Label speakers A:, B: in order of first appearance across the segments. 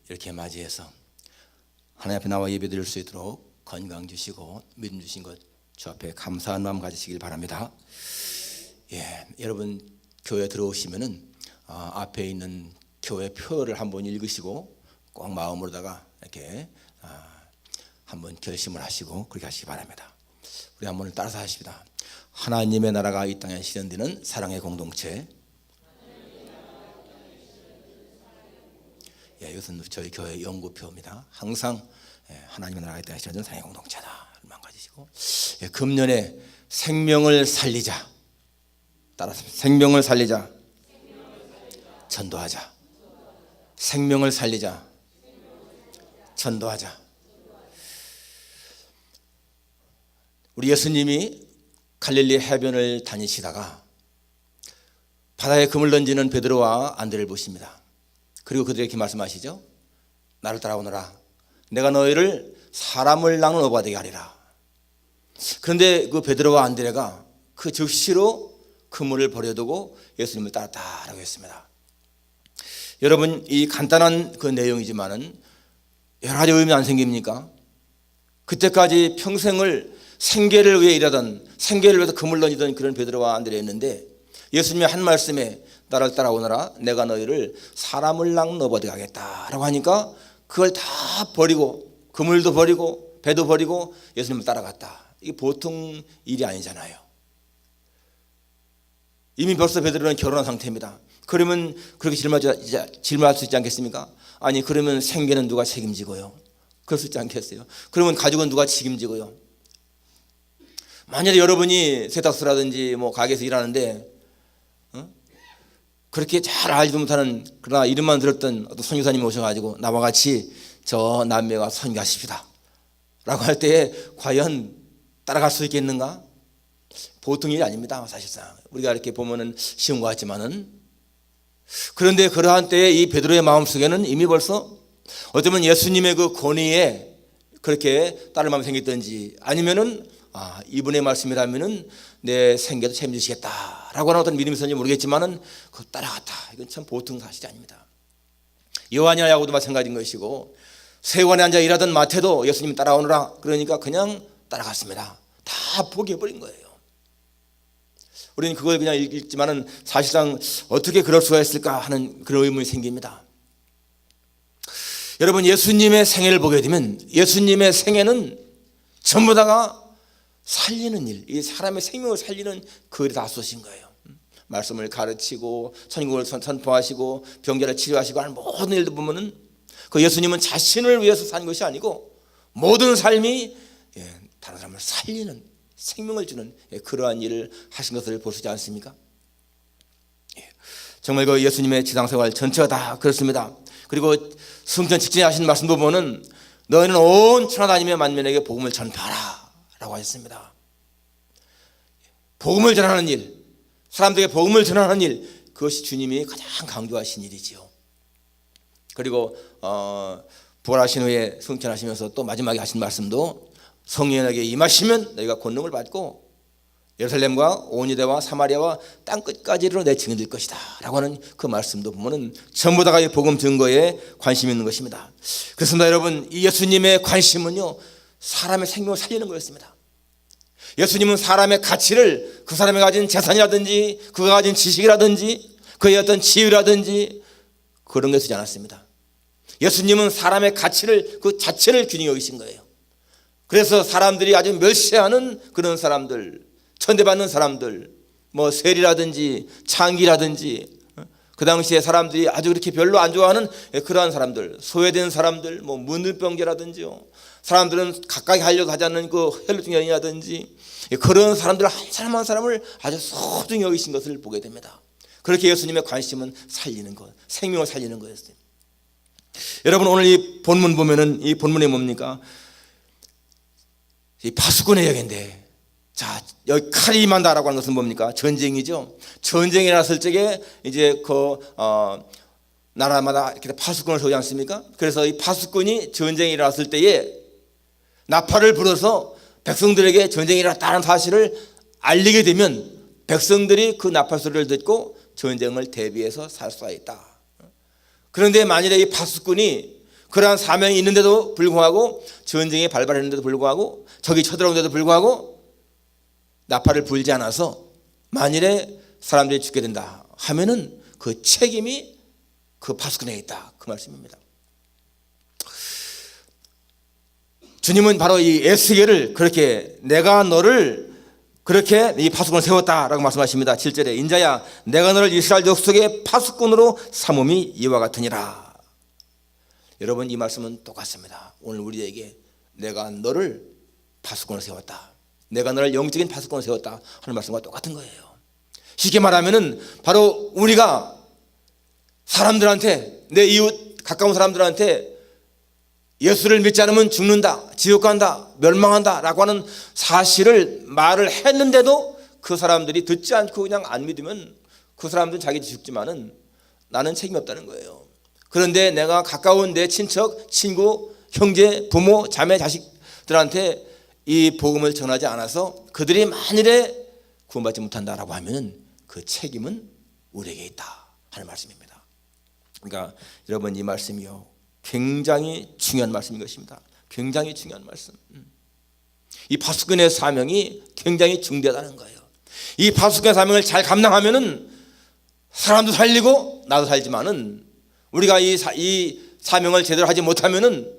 A: 이렇게 맞이해서 하나님 앞에 나와 예배 드릴 수 있도록 건강 주시고 믿음 주신 것 주 앞에 감사한 마음 가지시길 바랍니다. 여러분 교회 들어오시면은 앞에 있는 교회 표를 한번 읽으시고 꼭 마음으로다가 이렇게 한번 결심을 하시고 그렇게 하시기 바랍니다. 우리 한번 따라서 하십니다. 하나님의 나라가 이 땅에 실현되는 사랑의 공동체. 이것은 저희 교회 연구표입니다. 항상 하나님의 나라가 이 땅에 실현되는 사랑의 공동체다. 만 가지시고 금년에 생명을 살리자. 따라서 생명을 살리자. 전도하자. 생명을 살리자. 전도하자. 우리 예수님이 갈릴리 해변을 다니시다가 바다에 금을 던지는 베드로와 안드레를 보십니다. 그리고 그들에게 말씀하시죠. 나를 따라오너라. 내가 너희를 사람을 낚는 어부가 되게 하리라. 그런데 그 베드로와 안드레가 그 즉시로 그물을 버려두고 예수님을 따랐다라고 했습니다. 여러분, 이 간단한 그 내용이지만은 여러 가지 의미 안 생깁니까? 그때까지 평생을 생계를 위해 일하던, 생계를 위해서 금을 던지던 그런 베드로와 안드레였는데 예수님이 한 말씀에 나를 따라오너라. 내가 너희를 사람을 낚는 어부가 되게 하겠다라고 하니까 그걸 다 버리고 그물도 버리고 배도 버리고 예수님을 따라갔다. 이게 보통 일이 아니잖아요. 이미 벌써 베드로는 결혼한 상태입니다. 그러면 그렇게 질문할 수 있지 않겠습니까? 아니 그러면 생계는 누가 책임지고요? 그럴 수 있지 않겠어요? 그러면 가족은 누가 책임지고요? 만약에 여러분이 세탁소라든지 뭐 가게에서 일하는데 그렇게 잘 알지도 못하는 그러나 이름만 들었던 어떤 선교사님이 오셔가지고 나와 같이 저 남매가 선교하십시다 라고 할 때에 과연 따라갈 수 있겠는가? 보통 일이 아닙니다. 사실상 우리가 이렇게 보면은 쉬운 것 같지만은, 그런데 그러한 때에 이 베드로의 마음속에는 이미 벌써 어쩌면 예수님의 그 권위에 그렇게 따를 마음이 생겼든지 아니면은 이분의 말씀이라면은 내 생계도 책임지시겠다라고 하는 어떤 믿음이 있었는지 모르겠지만은 그 따라갔다. 이건 참 보통 사실이 아닙니다. 요한이나 야고보도 마찬가지인 것이고 세관에 앉아 일하던 마태도 예수님 따라오느라 그러니까 그냥 따라갔습니다. 다 포기해버린 거예요. 우리는 그걸 그냥 읽지만은 사실상 어떻게 그럴 수가 있을까 하는 그런 의문이 생깁니다. 여러분, 예수님의 생애를 보게 되면 예수님의 생애는 전부 다가 살리는 일, 이 사람의 생명을 살리는 그 일에 다 쏘신 거예요. 말씀을 가르치고 선국을 선포하시고 병자를 치료하시고 하는 모든 일들 보면은 그 예수님은 자신을 위해서 산 것이 아니고 모든 삶이 다른 사람을 살리는, 생명을 주는 그러한 일을 하신 것을 볼 수 있지 않습니까? 정말 그 예수님의 지상생활 전체가 다 그렇습니다. 그리고 승천 직전에 하신 말씀도 보면 너희는 온 천하 다니며 만민에게 복음을 전파하라 라고 하셨습니다. 복음을 전하는 일, 사람들에게 복음을 전하는 일, 그것이 주님이 가장 강조하신 일이지요. 그리고 부활하신 후에 승천하시면서 또 마지막에 하신 말씀도 성령에게 임하시면 너희가 권능을 받고 예루살렘과 온 유대와 사마리아와 땅끝까지 이르러 내 증인이 될 것이다 라고 하는 그 말씀도 보면 전부 다가 이 복음 증거에 관심이 있는 것입니다. 그렇습니다. 여러분, 이 예수님의 관심은요 사람의 생명을 살리는 거였습니다. 예수님은 사람의 가치를 그 사람이 가진 재산이라든지 그가 가진 지식이라든지 그의 어떤 지위라든지 그런 게 쓰지 않았습니다. 예수님은 사람의 가치를 그 자체를 균히 여기신 거예요. 그래서 사람들이 아주 멸시하는 그런 사람들, 천대받는 사람들, 뭐 세리라든지 창기라든지 그 당시에 사람들이 아주 그렇게 별로 안 좋아하는 그러한 사람들, 소외된 사람들, 뭐 문둥병자라든지요. 사람들은 가까이 하려고 하지 않는 그 혈루증 여인이라든지 그런 사람들 한 사람 한 사람을 아주 소중히 여기신 것을 보게 됩니다. 그렇게 예수님의 관심은 살리는 것, 생명을 살리는 거였어요. 여러분, 오늘 이 본문 보면은 이 본문이 뭡니까? 이 파수꾼의 이야기인데, 자, 여기 칼이 임한다라고 하는 것은 뭡니까? 전쟁이죠. 전쟁이 났을 적에 이제 그 나라마다 이렇게 파수꾼을 세우지 않습니까? 그래서 이 파수꾼이 전쟁이 일어났을 때에 나팔을 불어서 백성들에게 전쟁이 일어났다는 사실을 알리게 되면 백성들이 그 나팔 소리를 듣고 전쟁을 대비해서 살 수가 있다. 그런데 만일에 이 파수꾼이 그러한 사명이 있는데도 불구하고, 전쟁이 발발했는데도 불구하고, 적이 쳐들어오는데도 불구하고 나팔을 불지 않아서 만일에 사람들이 죽게 된다 하면은 그 책임이 그 파수꾼에게 있다, 그 말씀입니다. 주님은 바로 이 에스겔을 그렇게 내가 너를 그렇게 이 파수꾼을 세웠다라고 말씀하십니다. 7절에 인자야 내가 너를 이스라엘 족속의 파수꾼으로 삼음이 이와 같으니라. 여러분, 이 말씀은 똑같습니다. 오늘 우리에게 내가 너를 파수꾼을 세웠다, 내가 너를 영적인 파수꾼을 세웠다 하는 말씀과 똑같은 거예요. 쉽게 말하면은 바로 우리가 사람들한테, 내 이웃 가까운 사람들한테 예수를 믿지 않으면 죽는다, 지옥 간다, 멸망한다 라고 하는 사실을 말을 했는데도 그 사람들이 듣지 않고 그냥 안 믿으면 그 사람들은 자기도 죽지만은 나는 책임이 없다는 거예요. 그런데 내가 가까운 내 친척, 친구, 형제, 부모, 자매, 자식들한테 이 복음을 전하지 않아서 그들이 만일에 구원받지 못한다라고 하면은 그 책임은 우리에게 있다 하는 말씀입니다. 그러니까 여러분, 이 말씀이요 굉장히 중요한 말씀인 것입니다. 굉장히 중요한 말씀. 이 파수꾼의 사명이 굉장히 중대하다는 거예요. 이 파수꾼의 사명을 잘 감당하면은 사람도 살리고 나도 살지만은, 우리가 이 사명을 제대로 하지 못하면은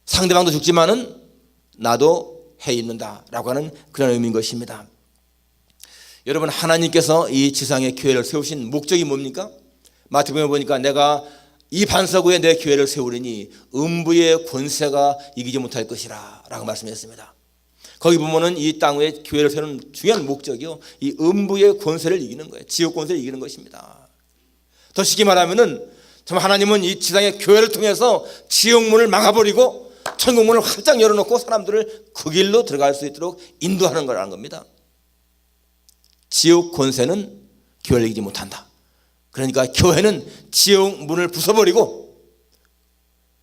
A: 상대방도 죽지만은 나도 해 있는다라고 하는 그런 의미인 것입니다. 여러분, 하나님께서 이 지상의 교회를 세우신 목적이 뭡니까? 마태복음에 보니까 내가 이 반석 위에 내 교회를 세우리니 음부의 권세가 이기지 못할 것이라 라고 말씀했습니다. 거기 보면은 이 땅 위에 교회를 세우는 중요한 목적이요, 이 음부의 권세를 이기는 거예요. 지옥 권세를 이기는 것입니다. 더 쉽게 말하면은 참 하나님은 이 지상의 교회를 통해서 지옥문을 막아버리고 천국문을 활짝 열어놓고 사람들을 그 길로 들어갈 수 있도록 인도하는 거라는 겁니다. 지옥 권세는 교회를 이기지 못한다. 그러니까 교회는 지옥 문을 부숴버리고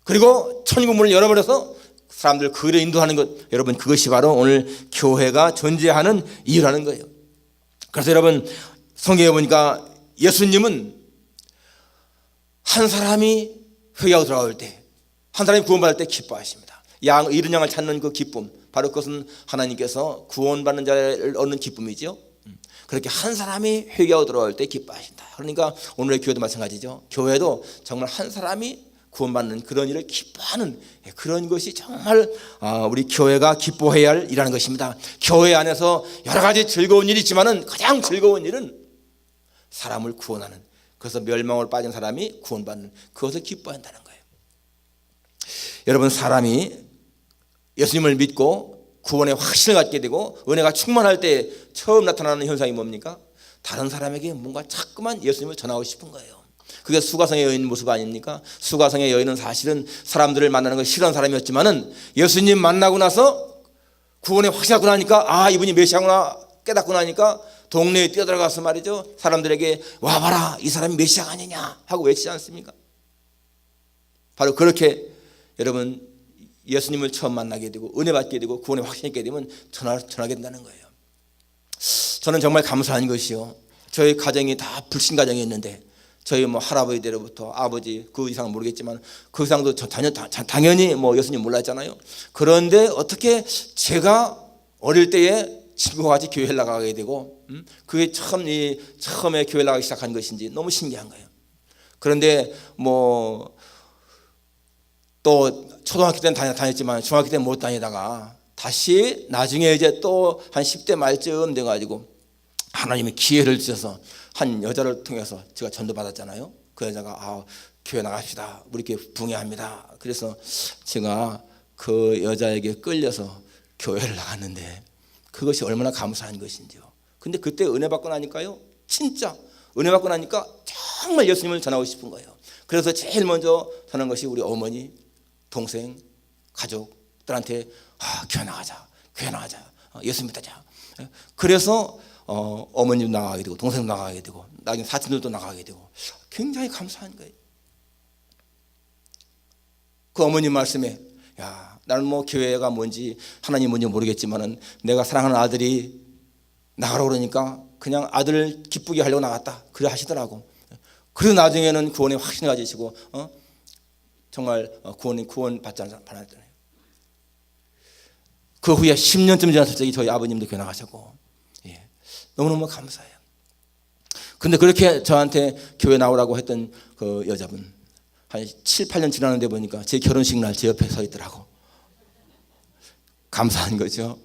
A: 그리고 천국 문을 열어버려서 사람들 그 길을 인도하는 것, 여러분 그것이 바로 오늘 교회가 존재하는 이유라는 거예요. 그래서 여러분, 성경에 보니까 예수님은 한 사람이 회개하고 돌아올 때, 한 사람이 구원받을 때 기뻐하십니다. 잃은 양을 찾는 그 기쁨, 바로 그것은 하나님께서 구원받는 자를 얻는 기쁨이죠. 그렇게 한 사람이 회개하고 돌아올 때 기뻐하신다. 그러니까 오늘의 교회도 마찬가지죠. 교회도 정말 한 사람이 구원받는 그런 일을 기뻐하는 그런 것이 정말 우리 교회가 기뻐해야 할 일이라는 것입니다. 교회 안에서 여러 가지 즐거운 일이 있지만은 가장 즐거운 일은 사람을 구원하는, 그래서 멸망을 빠진 사람이 구원받는 그것을 기뻐한다는 거예요. 여러분, 사람이 예수님을 믿고 구원의 확신을 갖게 되고 은혜가 충만할 때 처음 나타나는 현상이 뭡니까? 다른 사람에게 뭔가 자꾸만 예수님을 전하고 싶은 거예요. 그게 수가성의 여인 모습 아닙니까? 수가성의 여인은 사실은 사람들을 만나는 걸 싫어하는 사람이었지만은 예수님 만나고 나서 구원의 확신을 갖고 나니까 이분이 메시아구나 깨닫고 나니까 동네에 뛰어들어가서 말이죠, 사람들에게 와봐라, 이 사람이 메시아가 아니냐 하고 외치지 않습니까? 바로 그렇게 여러분, 예수님을 처음 만나게 되고 은혜 받게 되고 구원의 확신이 있게 되면 전하게 된다는 거예요. 저는 정말 감사한 것이요, 저희 가정이 다 불신 가정이었는데 저희 할아버지들로부터 아버지 그 이상은 모르겠지만 그 이상도 당연히 예수님 몰랐잖아요. 그런데 어떻게 제가 어릴 때에 친구와 같이 교회를 나가게 되고 그게 처음에 교회를 나가기 시작한 것인지 너무 신기한 거예요. 그런데 또 초등학교 때는 다녔지만 중학교 때는 못 다니다가 다시 나중에 이제 또 한 10대 말쯤 돼가지고 하나님이 기회를 주셔서 한 여자를 통해서 제가 전도받았잖아요. 그 여자가 교회 나갑시다, 우리 교회 붕해합니다. 그래서 제가 그 여자에게 끌려서 교회를 나갔는데 그것이 얼마나 감사한 것인지요. 근데 그때 은혜 받고 나니까요, 진짜 은혜 받고 나니까 정말 예수님을 전하고 싶은 거예요. 그래서 제일 먼저 전한 것이 우리 어머니, 동생, 가족들한테 교회 나가자, 예수 믿자. 그래서 어머님도 나가게 되고 동생도 나가게 되고 나중에 사촌들도 나가게 되고 굉장히 감사한 거예요. 그 어머님 말씀에 나는 교회가 뭔지 하나님 뭔지 모르겠지만은 내가 사랑하는 아들이 나가라고 그러니까 그냥 아들을 기쁘게 하려고 나갔다, 그래 하시더라고. 그래서 나중에는 구원의 확신을 가지시고 정말 구원 받지 않았잖아요. 그 후에 10년쯤 지났을 때 저희 아버님도 교회 나가셨고, 예, 너무너무 감사해요. 근데 그렇게 저한테 교회 나오라고 했던 그 여자분 한 7, 8년 지났는데 보니까 제 결혼식 날 제 옆에 서 있더라고. 감사한 거죠.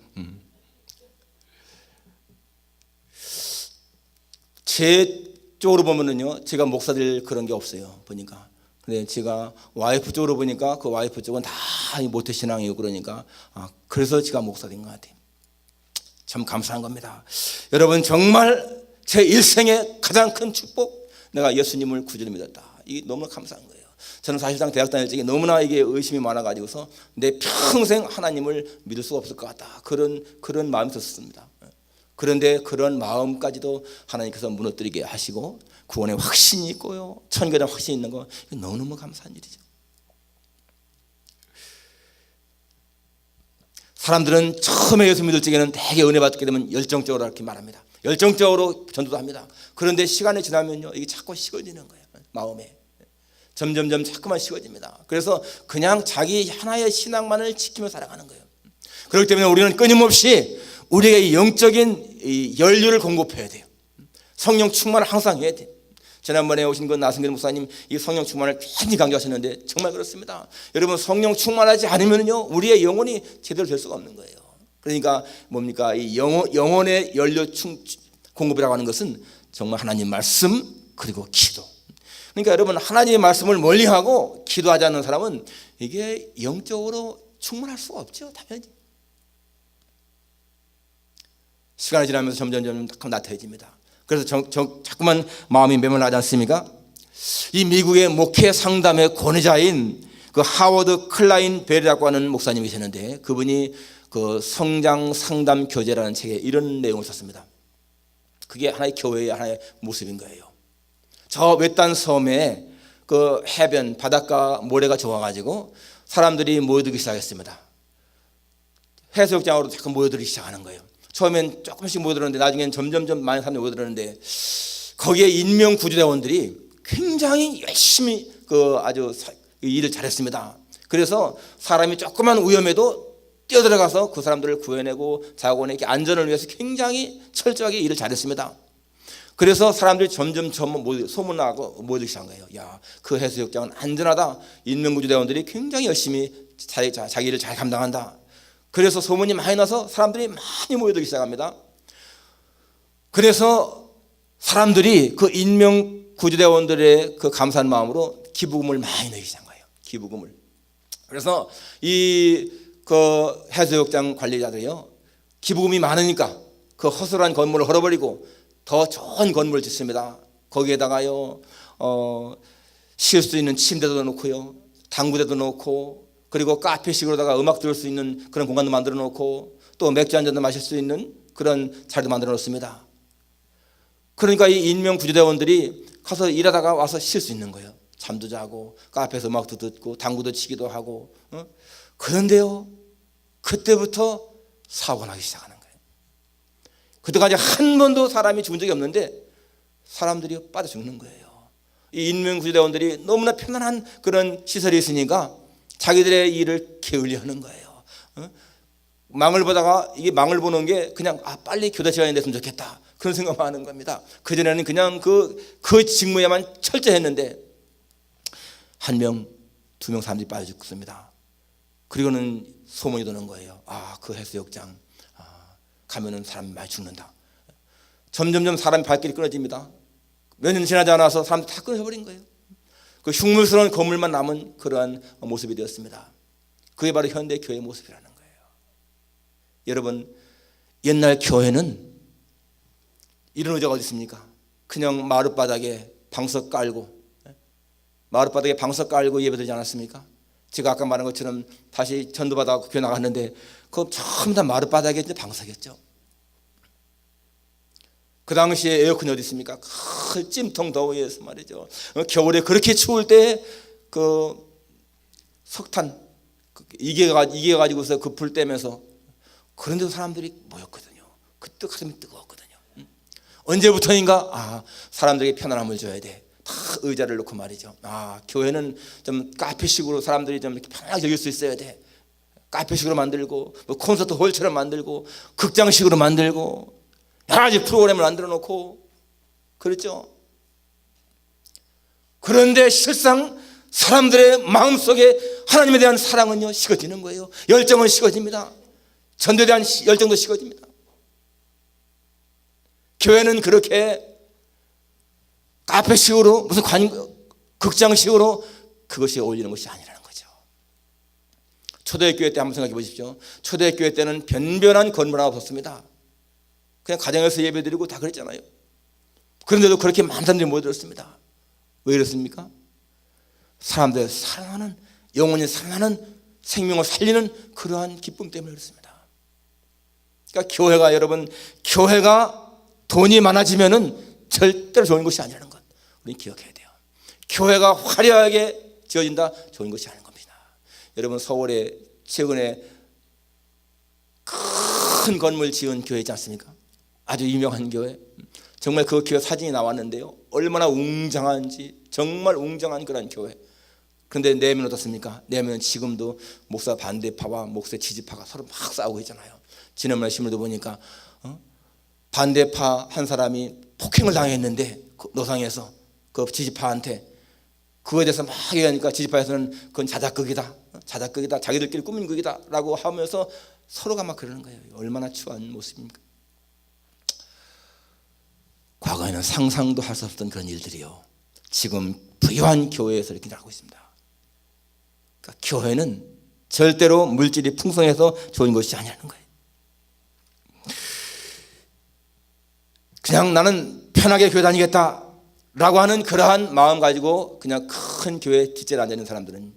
A: 제 쪽으로 보면은요, 제가 목사들 그런 게 없어요, 보니까. 근데 제가 와이프 쪽으로 보니까 그 와이프 쪽은 다 모태신앙이고 그러니까, 그래서 제가 목사 된 것 같아요. 참 감사한 겁니다. 여러분, 정말 제 일생의 가장 큰 축복, 내가 예수님을 구주로 믿었다. 이게 너무나 감사한 거예요. 저는 사실상 대학 다닐 적에 너무나 이게 의심이 많아가지고서 내 평생 하나님을 믿을 수가 없을 것 같다, 그런 마음이 들었습니다. 그런데 그런 마음까지도 하나님께서 무너뜨리게 하시고 구원의 확신이 있고요, 천국에 대한 확신이 있는 거, 너무너무 감사한 일이죠. 사람들은 처음에 예수 믿을 적에는 되게 은혜 받게 되면 열정적으로 이렇게 말합니다. 열정적으로 전도도 합니다. 그런데 시간이 지나면요, 이게 자꾸 식어지는 거예요. 마음에 점점점 자꾸만 식어집니다. 그래서 그냥 자기 하나의 신앙만을 지키며 살아가는 거예요. 그렇기 때문에 우리는 끊임없이 우리의 영적인 연료를 공급해야 돼요. 성령 충만을 항상 해야 돼요. 지난번에 오신 그 나승길 목사님, 이 성령 충만을 굉장히 강조하셨는데 정말 그렇습니다. 여러분, 성령 충만하지 않으면요, 우리의 영혼이 제대로 될 수가 없는 거예요. 그러니까 뭡니까? 이 영혼의 연료 공급이라고 하는 것은 정말 하나님 말씀, 그리고 기도. 그러니까 여러분, 하나님의 말씀을 멀리하고 기도하지 않는 사람은 이게 영적으로 충만할 수가 없죠, 당연히. 시간이 지나면서 점점 나태해집니다. 그래서 자꾸만 마음이 메말라지 않습니까? 이 미국의 목회 상담의 권위자인 그 하워드 클라인 벨이라고 하는 목사님이 계셨는데, 그분이 그 성장 상담 교재라는 책에 이런 내용을 썼습니다. 그게 하나의 교회의 하나의 모습인 거예요. 저 외딴 섬에 그 해변 바닷가 모래가 좋아가지고 사람들이 모여들기 시작했습니다. 해수욕장으로 자꾸 모여들기 시작하는 거예요. 처음엔 조금씩 모여들었는데 나중엔 점점점 많은 사람들이 모여들었는데, 거기에 인명 구조대원들이 굉장히 열심히 아주 일을 잘했습니다. 그래서 사람이 조그만 위험에도 뛰어들어가서 그 사람들을 구해내고 자원의 안전을 위해서 굉장히 철저하게 일을 잘했습니다. 그래서 사람들이 점점 소문나고 모이기 시작한 거예요. 야, 그 해수욕장은 안전하다. 인명구조대원들이 굉장히 열심히 자기 일을 잘 감당한다. 그래서 소문이 많이 나서 사람들이 많이 모여들기 시작합니다. 그래서 사람들이 그 인명구조대원들의 그 감사한 마음으로 기부금을 많이 내기 시작한 거예요. 기부금을. 그래서 그 해수욕장 관리자들이요, 기부금이 많으니까 그 허술한 건물을 헐어버리고 더 좋은 건물을 짓습니다. 거기에다가요, 쉴 수 있는 침대도 놓고요, 당구대도 놓고, 그리고 카페식으로다가 음악 들을 수 있는 그런 공간도 만들어 놓고, 또 맥주 한 잔도 마실 수 있는 그런 자리도 만들어 놓습니다. 그러니까 이 인명 구조대원들이 가서 일하다가 와서 쉴 수 있는 거예요. 잠도 자고 카페에서 음악도 듣고 당구도 치기도 하고. 그런데요, 그때부터 사고가 나기 시작하는 거예요. 그때까지 한 번도 사람이 죽은 적이 없는데 사람들이 빠져 죽는 거예요. 이 인명구조대원들이 너무나 편안한 그런 시설이 있으니까 자기들의 일을 게을리 하는 거예요. 망을 보다가 이게 망을 보는 게 그냥 빨리 교대 시간이 됐으면 좋겠다, 그런 생각만 하는 겁니다. 그전에는 그냥 그 직무에만 철저했는데 한 명, 두 명 사람들이 빠져 죽습니다. 그리고는 소문이 도는 거예요. 그 해수욕장 가면은 사람이 많이 죽는다. 점점점 사람이 발길이 끊어집니다. 몇 년 지나지 않아서 사람들이 다 끊어버린 거예요. 그 흉물스러운 건물만 남은 그러한 모습이 되었습니다. 그게 바로 현대 교회의 모습이라는 거예요. 여러분, 옛날 교회는 이런 의자가 어디 있습니까? 그냥 마룻바닥에 방석 깔고 예배드리지 않았습니까? 제가 아까 말한 것처럼 다시 전도받아서 교회 나갔는데 그 전부 다 마룻바닥에 방석이었죠. 그 당시에 에어컨이 어디 있습니까? 그 찜통 더위에서 말이죠. 겨울에 그렇게 추울 때 그 석탄 이겨가지고서 그 불 떼면서 그런 데서 사람들이 모였거든요. 그때 가슴이 뜨거웠거든요. 언제부터인가 사람들에게 편안함을 줘야 돼. 다 의자를 놓고 말이죠. 교회는 좀 카페식으로 사람들이 좀 이렇게 편하게 즐길 수 있어야 돼. 카페식으로 만들고 뭐 콘서트 홀처럼 만들고 극장식으로 만들고 여러 가지 프로그램을 만들어 놓고 그렇죠. 그런데 실상 사람들의 마음속에 하나님에 대한 사랑은요 식어지는 거예요. 열정은 식어집니다. 전도에 대한 열정도 식어집니다. 교회는 그렇게 카페식으로 무슨 극장식으로 그것이 어울리는 것이 아니라는 거죠. 초대교회 때 한번 생각해 보십시오. 초대교회 때는 변변한 건물 하나 없었습니다. 그냥 가정에서 예배드리고 다 그랬잖아요. 그런데도 그렇게 많은 사람들이 모여들었습니다. 왜 이렇습니까? 사람들의 사랑하는, 영원히 사랑하는, 생명을 살리는 그러한 기쁨 때문에 그렇습니다. 그러니까 교회가, 여러분, 교회가 돈이 많아지면은 절대로 좋은 것이 아니라는 것 우리 기억해야 돼요. 교회가 화려하게 지어진다, 좋은 것이 아닌 겁니다. 여러분, 서울에 최근에 큰 건물 지은 교회 있지 않습니까? 아주 유명한 교회. 정말 그 교회 사진이 나왔는데요, 얼마나 웅장한지, 정말 웅장한 그런 교회. 그런데 내면 어떻습니까? 내면 지금도 목사 반대파와 목사 지지파가 서로 막 싸우고 있잖아요. 지난번에 신문도 보니까 반대파 한 사람이 폭행을 당했는데 그 노상에서 그 지지파한테 그거에 대해서 막 얘기하니까 지지파에서는 그건 자작극이다, 자작극이다, 자기들끼리 꾸민 극이다 라고 하면서 서로가 막 그러는 거예요. 얼마나 추한 모습입니까? 과거에는 상상도 할 수 없던 그런 일들이요, 지금 부유한 교회에서 이렇게 나고 있습니다. 그러니까 교회는 절대로 물질이 풍성해서 좋은 것이 아니라는 거예요. 그냥 나는 편하게 교회 다니겠다라고 하는 그러한 마음 가지고 그냥 큰 교회 뒷자리에 앉아있는 사람들은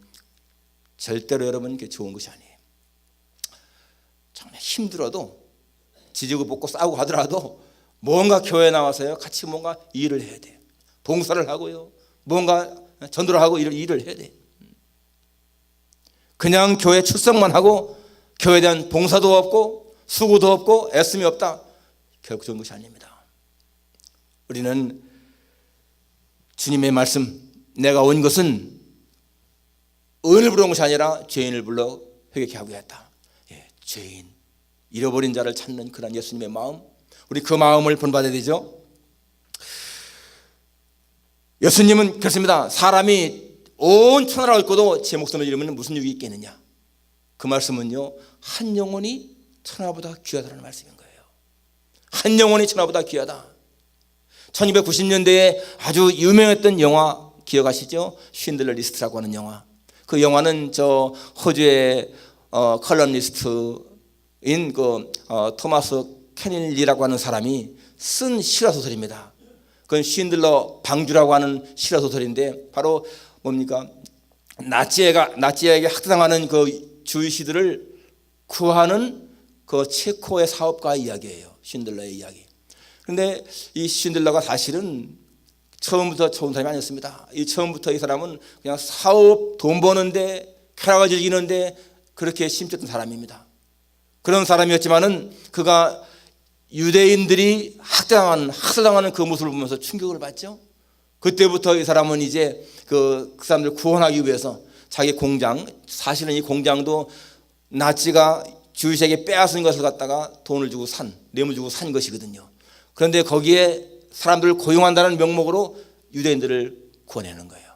A: 절대로 여러분 그게 좋은 것이 아니에요. 정말 힘들어도 지지고 볶고 싸우고 하더라도 뭔가 교회에 나와서요 같이 뭔가 일을 해야 돼요. 봉사를 하고요, 뭔가 전도를 하고 일을 해야 돼요. 그냥 교회 출석만 하고 교회에 대한 봉사도 없고 수고도 없고 애씀이 없다, 결국 좋은 것이 아닙니다. 우리는 주님의 말씀, 내가 온 것은 의인을 부르는 것이 아니라 죄인을 불러 회개케 하기 위하였다. 죄인, 잃어버린 자를 찾는 그런 예수님의 마음, 우리 그 마음을 본받아야 되죠. 예수님은 그렇습니다. 사람이 온 천하를 얻고도 제 목숨을 잃으면 무슨 유익이 있겠느냐. 그 말씀은요, 한 영혼이 천하보다 귀하다는 말씀인 거예요. 한 영혼이 천하보다 귀하다. 1290년대에 아주 유명했던 영화 기억하시죠? 쉰들러 리스트라고 하는 영화. 그 영화는 저 호주의 컬럼니스트인 토마스 케닐리라고 하는 사람이 쓴 실화 소설입니다. 그건 쉰들러 방주라고 하는 실화 소설인데, 바로 뭡니까? 나치에게 학대당하는 그 주의시들을 구하는 그 체코의 사업가의 이야기예요. 쉰들러의 이야기. 그런데 이 쉰들러가 사실은 처음부터 좋은 사람이 아니었습니다. 처음부터 이 사람은 그냥 사업, 돈 버는데, 쾌락을 즐기는데 그렇게 심취했던 사람입니다. 그런 사람이었지만은 그가 유대인들이 학살당하는 그 모습을 보면서 충격을 받죠. 그때부터 이 사람은 이제 그 사람들 구원하기 위해서 자기 공장, 사실은 이 공장도 나치가 주유시에게 빼앗은 것을 갖다가 돈을 주고 뇌물 주고 산 것이거든요. 그런데 거기에 사람들을 고용한다는 명목으로 유대인들을 구원하는 거예요.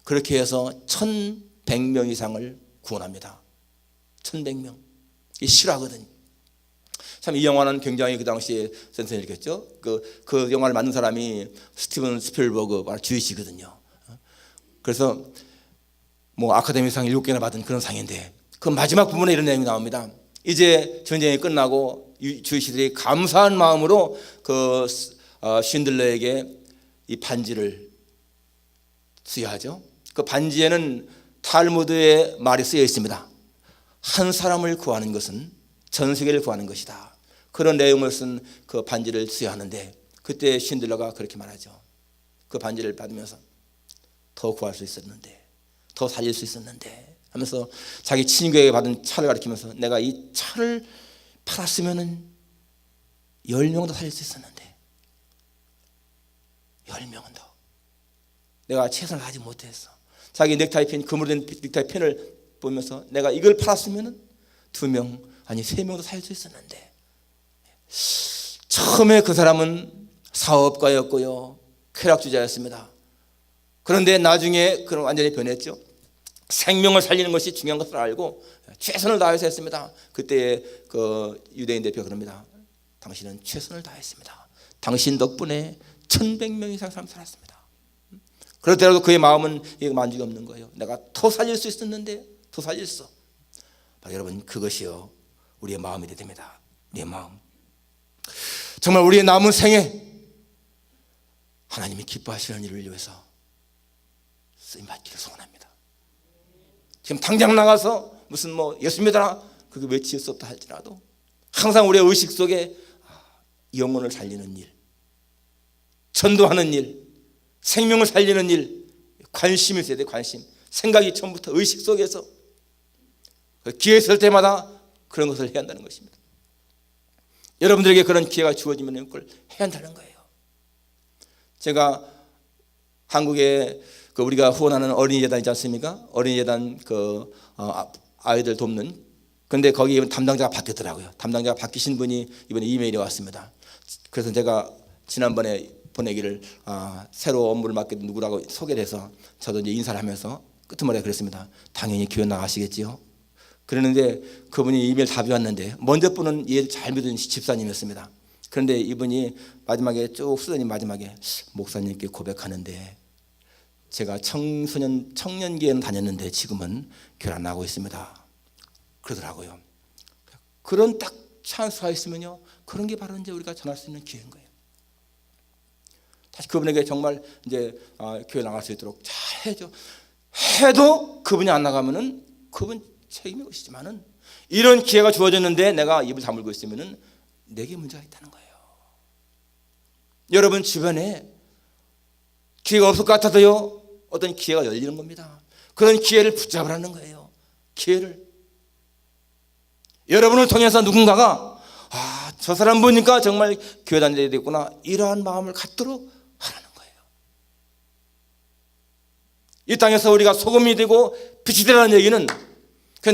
A: 그렇게 해서 1100명 이상을 구원합니다. 1100명. 이게 실화거든요. 참 이 영화는 굉장히 그 당시에 센세이션이었죠. 그 영화를 만든 사람이 스티븐 스필버그 주이시거든요. 그래서 뭐 아카데미상 7개나 받은 그런 상인데, 그 마지막 부분에 이런 내용이 나옵니다. 이제 전쟁이 끝나고 주이시들이 감사한 마음으로 그 쉰들러에게 이 반지를 수여하죠. 그 반지에는 탈무드의 말이 쓰여 있습니다. 한 사람을 구하는 것은 전 세계를 구하는 것이다. 그런 내용을 쓴 그 반지를 수여하는데, 그때 쉰들러가 그렇게 말하죠. 그 반지를 받으면서 더 구할 수 있었는데, 더 살릴 수 있었는데 하면서 자기 친구에게 받은 차를 가리키면서, 내가 이 차를 팔았으면은 10명 더 살릴 수 있었는데 10명은 더. 내가 최선을 다하지 못했어. 자기 넥타이 펜, 금으로 된 넥타이 펜을 보면서 내가 이걸 팔았으면 2명 아니 3명도 살 수 있었는데. 처음에 그 사람은 사업가였고요, 쾌락주자였습니다. 그런데 나중에 그런 완전히 변했죠. 생명을 살리는 것이 중요한 것을 알고 최선을 다해서 했습니다. 그때 그 유대인 대표가 그럽니다. 당신은 최선을 다했습니다. 당신 덕분에 1100명 이상 사람 살았습니다. 그렇더라도 그의 마음은 만족이 없는 거예요. 내가 더 살릴 수 있었는데 더 살렸어. 여러분, 그것이요 우리의 마음이 됩니다. 우리의 마음. 정말 우리의 남은 생에 하나님이 기뻐하시는 일을 위해서 쓰임받기를 소원합니다. 지금 당장 나가서 무슨 예수 믿어라 그게 외칠 수 없다 할지라도 항상 우리의 의식 속에 영혼을 살리는 일, 전도하는 일, 생명을 살리는 일, 관심이 있어야 돼. 관심. 생각이 처음부터 의식 속에서 기회 있을 때마다 그런 것을 해야 한다는 것입니다. 여러분들에게 그런 기회가 주어지면 그걸 해야 한다는 거예요. 제가 한국에 우리가 후원하는 어린이재단 있지 않습니까? 어린이재단 아이들 돕는. 근데 거기 담당자가 바뀌었더라고요. 담당자가 바뀌신 분이 이번에 이메일이 왔습니다. 그래서 제가 지난번에 보내기를 새로 업무를 맡게 된 누구라고 소개를 해서 저도 이제 인사를 하면서 끄트머리에 그랬습니다. 당연히 교회 나가시겠지요? 그러는데 그분이 이메일 답이 왔는데 먼저 분은 이해를 잘 믿은 집사님이었습니다. 그런데 이분이 마지막에 쭉 쓰더니 마지막에 목사님께 고백하는데 제가 청년기에는 다녔는데 지금은 교회 안 나가고 있습니다. 그러더라고요. 그런 딱 찬스가 있으면요, 그런 게 바로 이제 우리가 전할 수 있는 기회인 거예요. 다시 그분에게 정말 이제 교회 나갈 수 있도록 잘 해줘. 해도 그분이 안 나가면은 그분 책임의 것이지만은 이런 기회가 주어졌는데 내가 입을 다물고 있으면은 내게 문제가 있다는 거예요. 여러분 주변에 기회가 없을 것 같아도요, 어떤 기회가 열리는 겁니다. 그런 기회를 붙잡으라는 거예요. 기회를. 여러분을 통해서 누군가가 저 사람 보니까 정말 교회 다녀야 되겠구나, 이러한 마음을 갖도록 하라는 거예요. 이 땅에서 우리가 소금이 되고 빛이 되라는 얘기는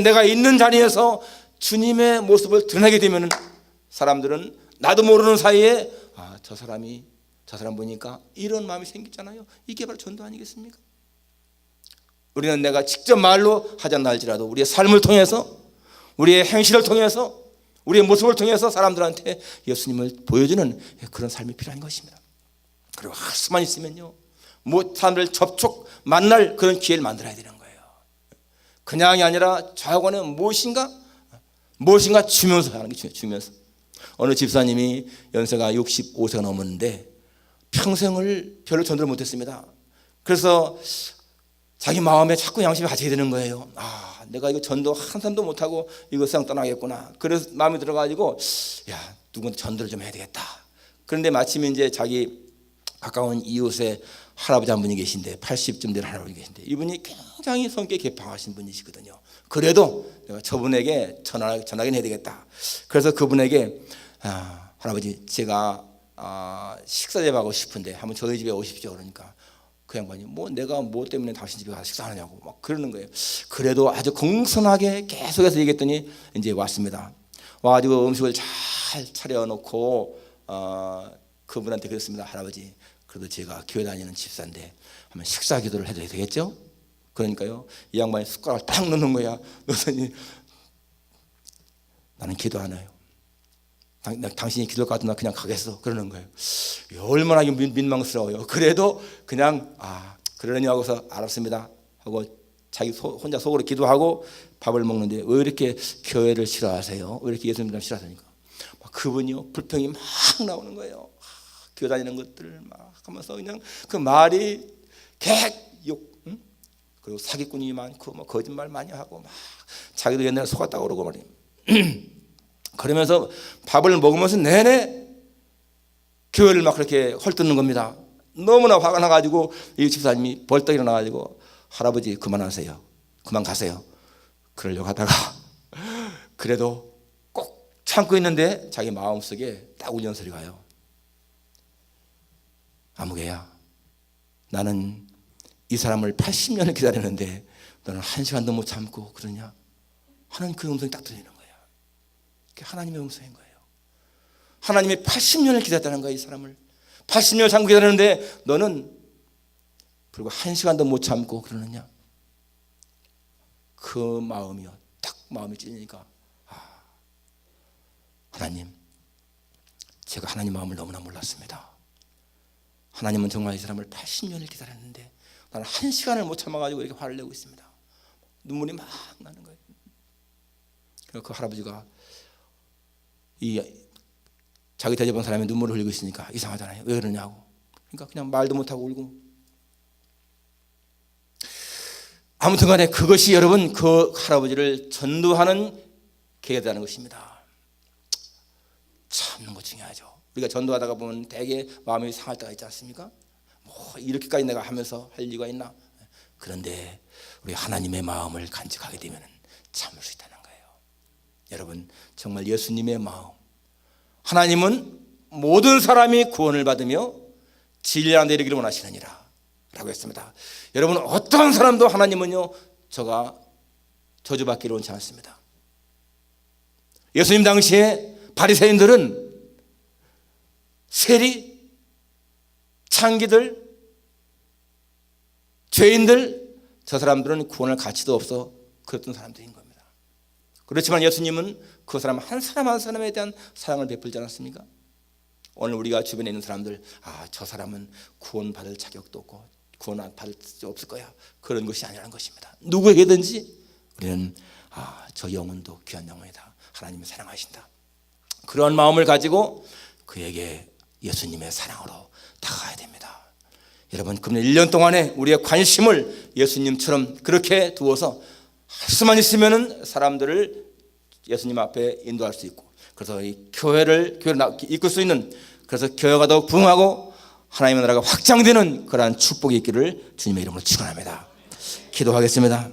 A: 내가 있는 자리에서 주님의 모습을 드러내게 되면 사람들은 나도 모르는 사이에 저 사람 보니까 이런 마음이 생기잖아요. 이게 바로 전도 아니겠습니까? 우리는 내가 직접 말로 하지 않나 할지라도 우리의 삶을 통해서, 우리의 행실을 통해서, 우리의 모습을 통해서 사람들한테 예수님을 보여주는 그런 삶이 필요한 것입니다. 그리고 할 수만 있으면요, 사람들 접촉, 만날 그런 기회를 만들어야 되는 거예요. 그냥이 아니라 저하고는 무엇인가 주면서 하는 게 중요해요. 주면서. 어느 집사님이 연세가 65세가 넘었는데 평생을 별로 전도를 못했습니다. 그래서 자기 마음에 자꾸 양심이 갇히게 되는 거예요. 내가 이거 전도 한 사람도 못하고 이거 세상 떠나겠구나. 그래서 마음이 들어가지고 누군가 전도를 좀 해야 되겠다. 그런데 마침 이제 자기 가까운 이웃에 할아버지 한 분이 계신데 80쯤 된 할아버지 계신데 이분이 굉장히 성격이 개방하신 분이시거든요. 그래도 내가 저분에게 전하긴 해야 되겠다. 그래서 그분에게 할아버지 제가 식사 대접하고 싶은데 한번 저희 집에 오십시오. 그러니까 그 양반이 내가 뭐 때문에 당신 집에 가서 식사하느냐고 막 그러는 거예요. 그래도 아주 공손하게 계속해서 얘기했더니 이제 왔습니다. 와가지고 음식을 잘 차려놓고 그분한테 그랬습니다. 할아버지, 그래도 제가 교회 다니는 집사인데 한번 식사 기도를 해도 되겠죠? 그러니까요, 이 양반이 숟가락을 딱 넣는 거야. 넣더니 나는 기도 안 해요. 당신이 기도할 것 같으면 그냥 가겠어. 그러는 거예요. 얼마나 민망스러워요. 그래도 그냥 그러려니 하고서 알았습니다 하고 자기 혼자 속으로 기도하고 밥을 먹는데 왜 이렇게 교회를 싫어하세요? 왜 이렇게 예수님을 싫어하십니까? 그분이요, 불평이 막 나오는 거예요. 교회 다니는 것들을 막 하면서 그냥 그 말이 욕, 그리고 사기꾼이 많고 거짓말 많이 하고 막 자기도 옛날에 속았다고 그러고 말이에요. 그러면서 밥을 먹으면서 내내 교회를 막 그렇게 헐뜯는 겁니다. 너무나 화가 나가지고 이 집사님이 벌떡 일어나가지고 할아버지 그만하세요. 그만 가세요. 그러려고 하다가 그래도 꼭 참고 있는데 자기 마음속에 딱 울리는 소리가 와요. 아무개야, 나는 이 사람을 80년을 기다리는데 너는 1시간도 못 참고 그러냐 하는 그 음성이 딱 들리는 거예요. 그게 하나님의 음성인 거예요. 하나님이 80년을 기다렸다는 거예요. 이 사람을 80년을 참고 기다리는데 너는 그리고 1시간도 못 참고 그러느냐. 그 마음이요, 딱 마음이 찔리니까 하나님, 제가 하나님 마음을 너무나 몰랐습니다. 하나님은 정말 이 사람을 80년을 기다렸는데 나는 1시간을 못 참아가지고 이렇게 화를 내고 있습니다. 눈물이 막 나는 거예요. 그래서 그 할아버지가 이 자기 대접한 사람이 눈물을 흘리고 있으니까 이상하잖아요. 왜 그러냐고. 그러니까 그냥 말도 못하고 울고. 아무튼 간에 그것이 여러분 그 할아버지를 전도하는 계기라는 것입니다. 참는 거 중요하죠. 우리가 전도하다가 보면 되게 마음이 상할 때가 있지 않습니까? 뭐 이렇게까지 내가 하면서 할 이유가 있나? 그런데 우리 하나님의 마음을 간직하게 되면 참을 수 있다는 거예요. 여러분 정말 예수님의 마음, 하나님은 모든 사람이 구원을 받으며 진리에 이르기를 원하시느니라 라고 했습니다. 여러분 어떤 사람도 하나님은요 저가 저주받기를 원치 않습니다. 예수님 당시에 바리새인들은 세리, 창기들, 죄인들, 저 사람들은 구원할 가치도 없어 그랬던 사람들인 겁니다. 그렇지만 예수님은 그 사람 한 사람 한 사람에 대한 사랑을 베풀지 않았습니까? 오늘 우리가 주변에 있는 사람들, 저 사람은 구원받을 자격도 없고 구원 받을 수 없을 거야, 그런 것이 아니라는 것입니다. 누구에게든지 우리는 저 영혼도 귀한 영혼이다, 하나님이 사랑하신다, 그런 마음을 가지고 그에게 예수님의 사랑으로 다가가야 됩니다. 여러분 금년 1년 동안에 우리의 관심을 예수님처럼 그렇게 두어서 할 수만 있으면 사람들을 예수님 앞에 인도할 수 있고, 그래서 이 교회를 이끌 수 있는, 그래서 교회가 더욱 부흥하고 하나님의 나라가 확장되는 그러한 축복이 있기를 주님의 이름으로 축원합니다. 기도하겠습니다.